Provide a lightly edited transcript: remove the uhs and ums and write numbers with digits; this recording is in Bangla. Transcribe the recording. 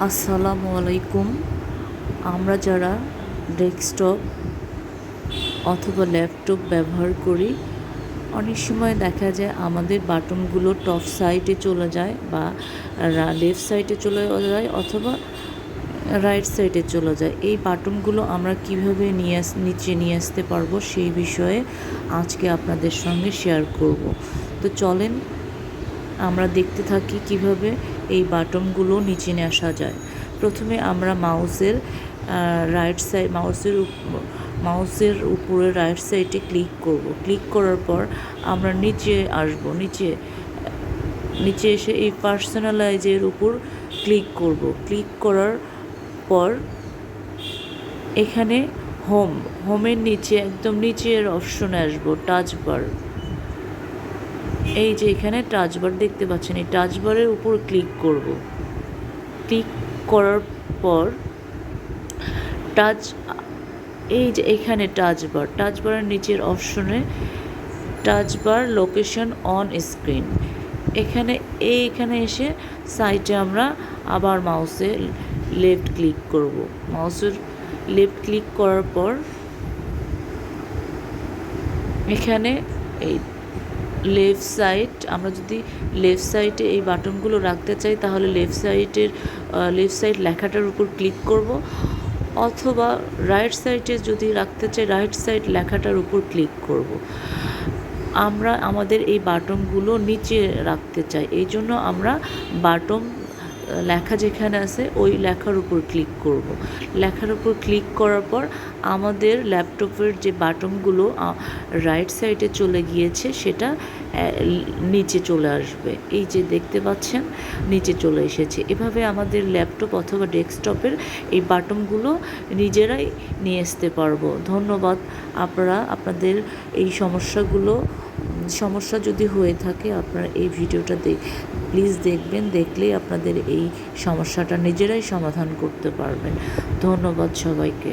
আসসালামু আলাইকুম। আমরা যারা ডেস্কটপ অথবা ল্যাপটপ ব্যবহার করি, অনেক সময় দেখা যায় আমাদের বাটনগুলো টপ সাইডে চলে যায় বা লেফট সাইডে চলে যায় অথবা রাইট সাইডে চলে যায়। এই বাটনগুলো আমরা কিভাবে নিচে নিয়ে আসতে পারবো সেই বিষয়ে আজকে আপনাদের সঙ্গে শেয়ার করব। তো চলেন আমরা দেখতে থাকি কিভাবে এই বাটনগুলো নিচে নিয়ে আসা যায়। প্রথমে আমরা মাউসের উপরে রাইট সাইডে ক্লিক করব। ক্লিক করার পর আমরা নিচে আসব। নিচে এসে এই পার্সোনালাইজের উপর ক্লিক করব। ক্লিক করার পর এখানে হোমের নিচে একদম নিচের অপশনে আসবো টাচ বার। এই যে এখানে টাচ বার দেখতে পাচ্ছেন, এই টাচ বারের উপর ক্লিক করব। ক্লিক করার পর এই যে এখানে টাচ বারের নিচের অপশনে touch bar location on screen, এখানে এসে সাইটে আমরা আবার মাউসের লেফট ক্লিক করব। মাউসের লেফট ক্লিক করার পর এখানে এই লেফট সাইড, আমরা যদি লেফট সাইডে এই বাটনগুলো রাখতে চাই তাহলে লেফট সাইড লেখাটার উপর ক্লিক করব, অথবা রাইট সাইডে যদি রাখতে চাই রাইট সাইড লেখাটার উপর ক্লিক করব। আমরা আমাদের এই বাটনগুলো নিচে রাখতে চাই, এই জন্য আমরা বাটন লেখা যেখানে আছে ওই লেখার উপর ক্লিক করব। লেখার উপর ক্লিক করার পর আমাদের ল্যাপটপের যে বাটনগুলো রাইট সাইডে চলে গিয়েছে সেটা নিচে চলে আসবে। এই যে দেখতে পাচ্ছেন নিচে চলে এসেছে। এভাবে আমাদের ল্যাপটপ অথবা ডেস্কটপের এই বাটনগুলো নিজেরাই নিয়ে আসতে পারবো। ধন্যবাদ। আপনারা আপনাদের এই সমস্যা যদি হয়ে থাকে আপনারা এই ভিডিওটা প্লিজ দেখবেন। দেখলেই আপনাদের এই সমস্যাটা নিজেরাই সমাধান করতে পারবেন। ধন্যবাদ সবাইকে।